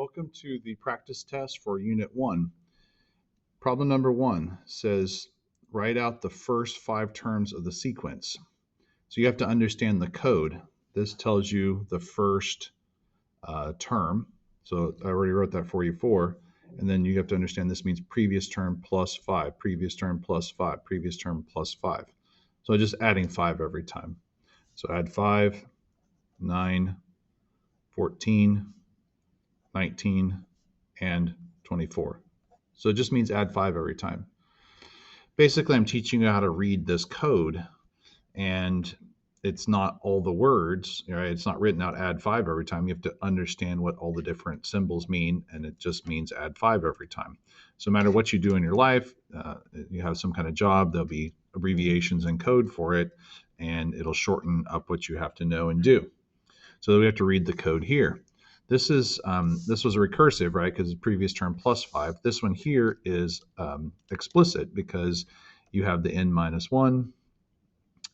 Welcome to the practice test for Unit 1. Problem number 1 says, write out the first 5 terms of the sequence. So you have to understand the code. This tells you the first term. So I already wrote that for you, 4. And then you have to understand this means previous term plus 5, previous term plus 5, previous term plus 5. So just adding 5 every time. So add 5, 9, 14, 19, and 24. So it just means add 5 every time. Basically, I'm teaching you how to read this code, and it's not all the words, right? It's not written out add 5 every time. You have to understand what all the different symbols mean, and it just means add 5 every time. So no matter what you do in your life, you have some kind of job, there'll be abbreviations and code for it, and it'll shorten up what you have to know and do. So we have to read the code here. This was a recursive, right? Because the previous term plus 5. This one here is explicit because you have the n minus 1,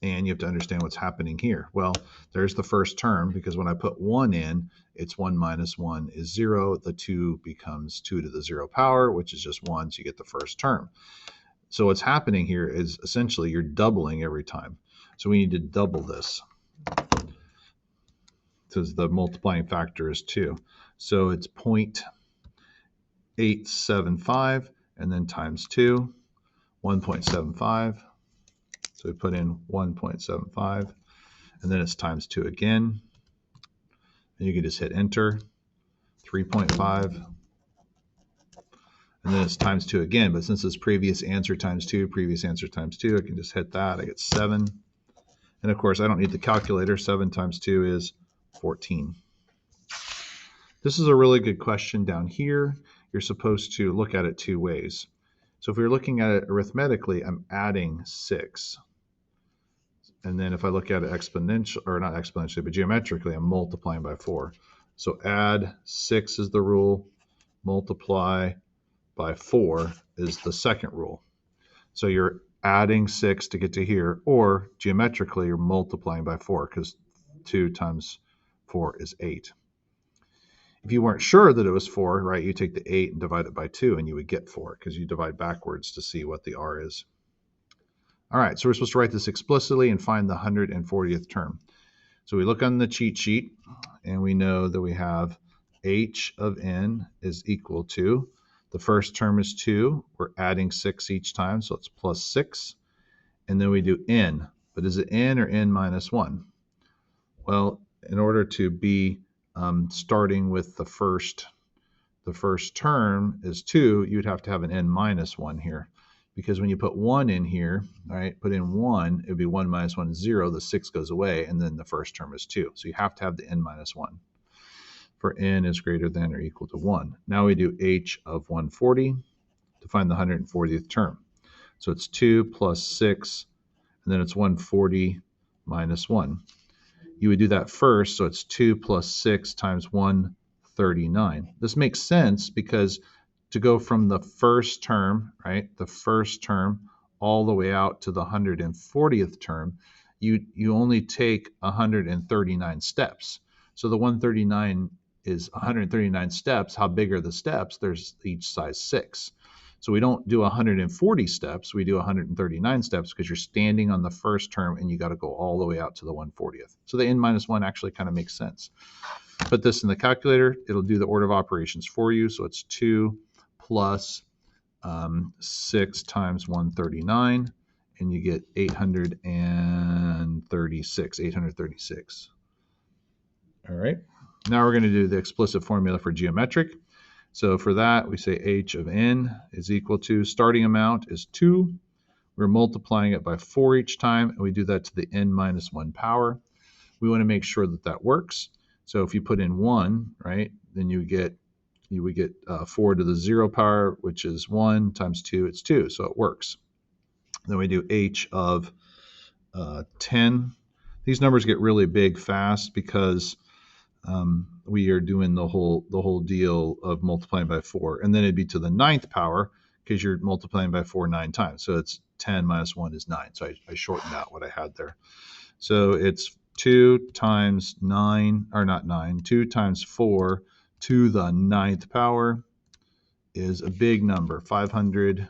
and you have to understand what's happening here. Well, there's the first term, because when I put 1 in, it's 1 minus 1 is 0. The 2 becomes 2 to the 0 power, which is just 1, so you get the first term. So what's happening here is essentially you're doubling every time. So we need to double this, because the multiplying factor is 2. So it's 0.875 and then times 2, 1.75. So we put in 1.75, and then it's times 2 again. And you can just hit enter, 3.5. And then it's times 2 again, but since it's previous answer times 2, previous answer times 2, I can just hit that. I get 7. And of course, I don't need the calculator. 7 times 2 is 14. This is a really good question down here. You're supposed to look at it 2 ways. So if we're looking at it arithmetically, I'm adding 6. And then if I look at it exponential, or not exponentially, but geometrically, I'm multiplying by 4. So add 6 is the rule, multiply by 4 is the second rule. So you're adding 6 to get to here, or geometrically, you're multiplying by 4, because 2 times 4 is 8. If you weren't sure that it was 4, right, you take the 8 and divide it by 2, and you would get 4, because you divide backwards to see what the r is. All right, so we're supposed to write this explicitly and find the 140th term. So we look on the cheat sheet, and we know that we have h of n is equal to, the first term is 2. We're adding 6 each time, so it's plus 6. And then we do n. But is it n or n minus 1? Well, in order to be starting with the first term is 2, you'd have to have an n minus 1 here. Because when you put 1 in here, all right, put in 1, it would be 1 minus 1 is 0. The 6 goes away, and then the first term is 2. So you have to have the n minus 1 for n is greater than or equal to 1. Now we do h of 140 to find the 140th term. So it's 2 plus 6, and then it's 140 minus 1. You would do that first, so it's 2 plus 6 times 139. This makes sense because to go from the first term, right, the first term, all the way out to the 140th term, you only take 139 steps. So the 139 is 139 steps. How big are the steps? There's each size 6. So we don't do 140 steps, we do 139 steps because you're standing on the first term and you got to go all the way out to the 140th. So the n minus 1 actually kind of makes sense. Put this in the calculator, it'll do the order of operations for you. So it's 2 plus 6 times 139, and you get 836. All right, now we're going to do the explicit formula for geometric. So for that, we say h of n is equal to, starting amount is 2. We're multiplying it by 4 each time, and we do that to the n minus 1 power. We want to make sure that that works. So if you put in 1, right, then you would get 4 to the 0 power, which is 1 times 2, it's 2, so it works. Then we do h of 10. These numbers get really big fast because we are doing the whole deal of multiplying by 4, and then it'd be to the 9th power because you're multiplying by 4 9 times. So it's 10 minus 1 is 9. So I shortened out what I had there. So it's 2 times 9, or not 9, 2 times 4 to the 9th power is a big number, 500,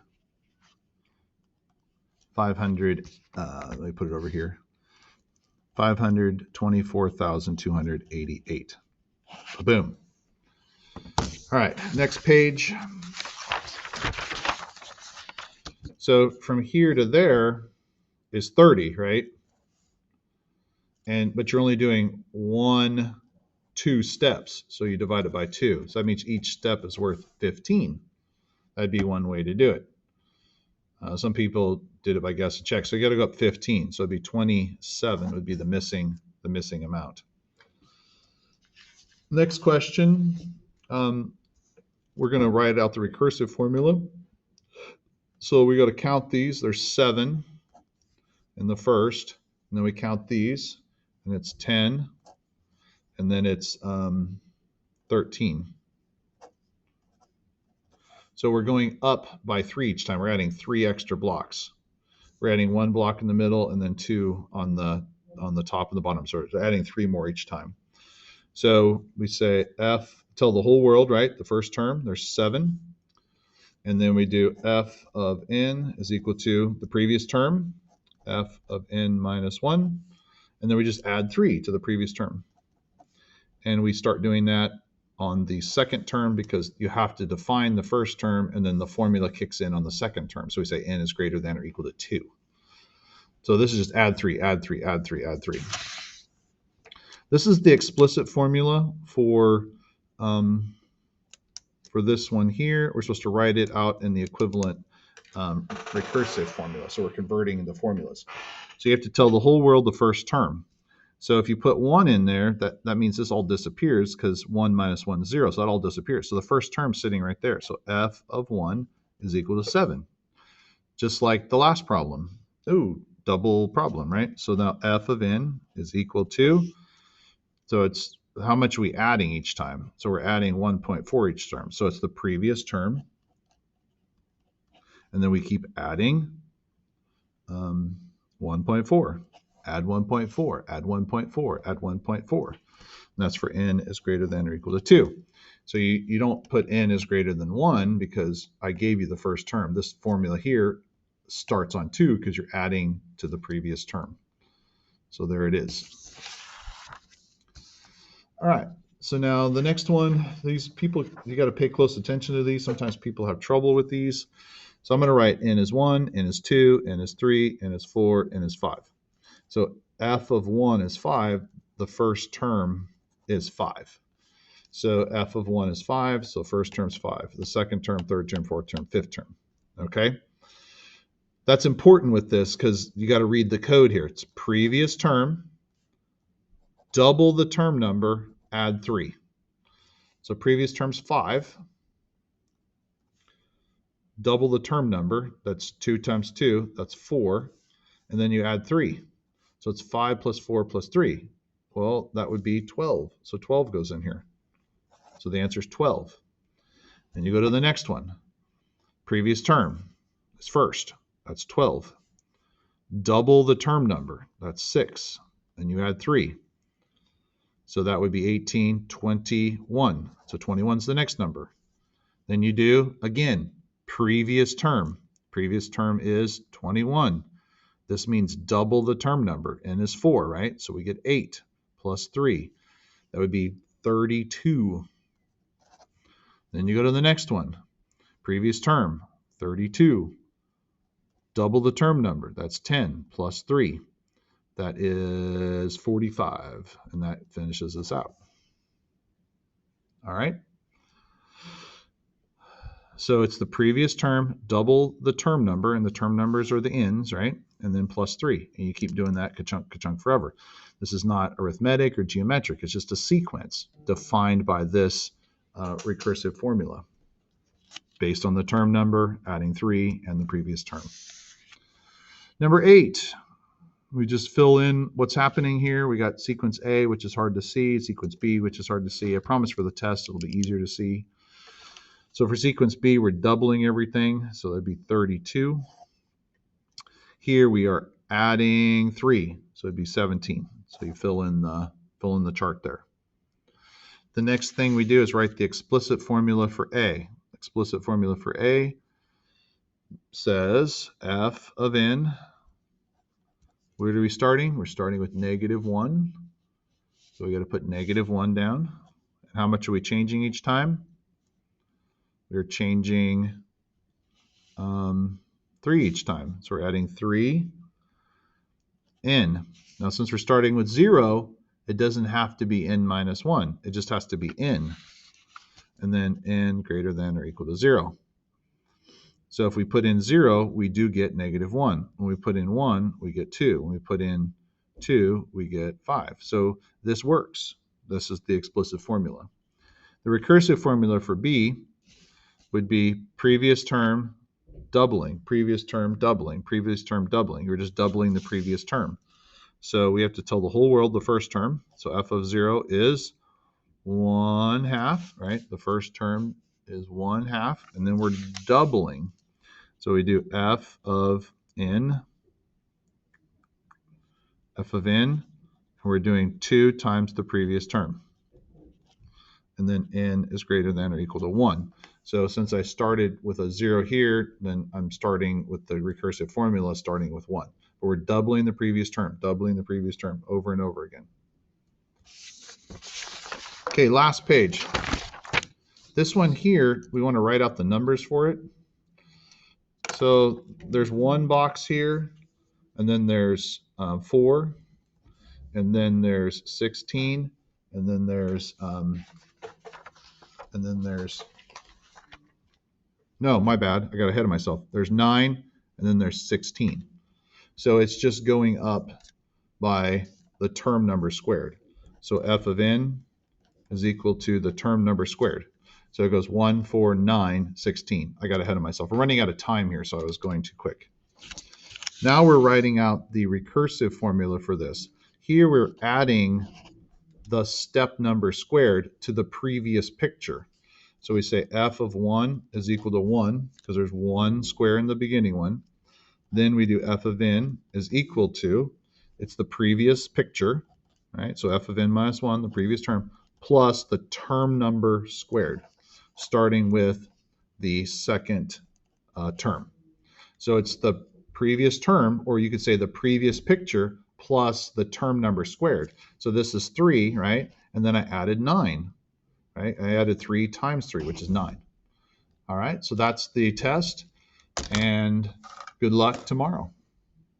let me put it over here, 524,288. Boom. All right, next page. So from here to there is 30, right? But you're only doing 2 steps, so you divide it by 2. So that means each step is worth 15. That'd be one way to do it. Some people did it by guess and check, so you got to go up 15. So it'd be 27 would be the missing amount. Next question, we're going to write out the recursive formula. So we got to count these. There's 7 in the first, and then we count these, and it's 10, and then it's 13. So we're going up by 3 each time. We're adding 3 extra blocks. We're adding 1 block in the middle and then 2 on the top and the bottom. So we're adding 3 more each time. So we say f, tell the whole world, right? The first term, there's 7. And then we do f of n is equal to the previous term, f of n minus 1. And then we just add 3 to the previous term. And we start doing that on the second term because you have to define the first term and then the formula kicks in on the second term. So we say n is greater than or equal to 2. So this is just add 3, add 3, add 3, add 3. This is the explicit formula for this one here. We're supposed to write it out in the equivalent recursive formula. So we're converting the formulas. So you have to tell the whole world the first term. So if you put 1 in there, that means this all disappears because 1 minus 1 is 0. So that all disappears. So the first term's sitting right there. So f of 1 is equal to 7. Just like the last problem. Ooh, double problem, right? So now f of n is equal to, so it's how much are we adding each time? So we're adding 1.4 each term. So it's the previous term. And then we keep adding 1.4. Add 1.4, add 1.4, add 1.4. And that's for n is greater than or equal to 2. So you don't put n is greater than 1 because I gave you the first term. This formula here starts on 2 because you're adding to the previous term. So there it is. All right, so now the next one, these people, you got to pay close attention to these. Sometimes people have trouble with these. So I'm going to write n is 1, n is 2, n is 3, n is 4, n is 5. So f of 1 is 5. The first term is 5. So f of 1 is 5. So first term is 5. The second term, third term, fourth term, fifth term. Okay? That's important with this because you got to read the code here. It's previous term, double the term number, add 3. So previous term's 5. Double the term number. That's 2 times 2. That's 4. And then you add 3. So it's 5 plus 4 plus 3. Well, that would be 12. So 12 goes in here. So the answer is 12. Then you go to the next one. Previous term is first. That's 12. Double the term number. That's 6. And you add 3. So that would be 18, 21. So 21 is the next number. Then you do, again, previous term. Previous term is 21. This means double the term number. N is 4, right? So we get 8 plus 3. That would be 32. Then you go to the next one. Previous term, 32. Double the term number. That's 10 plus 3. That is 45. And that finishes us out. All right. So it's the previous term, double the term number, and the term numbers are the n's, right? And then plus 3. And you keep doing that ka-chunk forever. This is not arithmetic or geometric. It's just a sequence defined by this recursive formula based on the term number, adding 3, and the previous term. Number 8, we just fill in what's happening here. We got sequence A, which is hard to see, sequence B, which is hard to see. I promise for the test it'll be easier to see. So for sequence B, we're doubling everything, so that'd be 32. Here we are adding 3, so it'd be 17. So you fill in the chart there. The next thing we do is write the explicit formula for A. Explicit formula for A says f of n. Where are we starting? We're starting with -1. So we got to put -1 down. And how much are we changing each time? We're changing 3 each time. So we're adding 3 n. Now since we're starting with 0, it doesn't have to be n minus 1. It just has to be n. And then n greater than or equal to 0. So if we put in 0, we do get -1. When we put in 1, we get 2. When we put in 2, we get 5. So this works. This is the explicit formula. The recursive formula for B would be previous term doubling, previous term doubling, previous term doubling. You're just doubling the previous term. So we have to tell the whole world the first term. So f of 0 is 1/2, right? The first term is 1/2, and then we're doubling. So we do f of n, and we're doing 2 times the previous term. And then n is greater than or equal to 1. So since I started with a 0 here, then I'm starting with the recursive formula starting with 1. But we're doubling the previous term over and over again. Okay, last page. This one here, we want to write out the numbers for it. So there's one box here, and then there's 4, and then there's 16, and then there's no, my bad, I got ahead of myself. There's 9, and then there's 16. So it's just going up by the term number squared. So f of n is equal to the term number squared. So it goes 1, 4, 9, 16. I got ahead of myself. We're running out of time here, so I was going too quick. Now we're writing out the recursive formula for this. Here we're adding the step number squared to the previous picture. So we say f of 1 is equal to 1, because there's 1 square in the beginning one. Then we do f of n is equal to, it's the previous picture, right? So f of n minus 1, the previous term, plus the term number squared, starting with the second term. So it's the previous term, or you could say the previous picture plus the term number squared. So this is 3, right? And then I added 9, right? I added 3 times 3, which is 9. All right, so that's the test, and good luck tomorrow.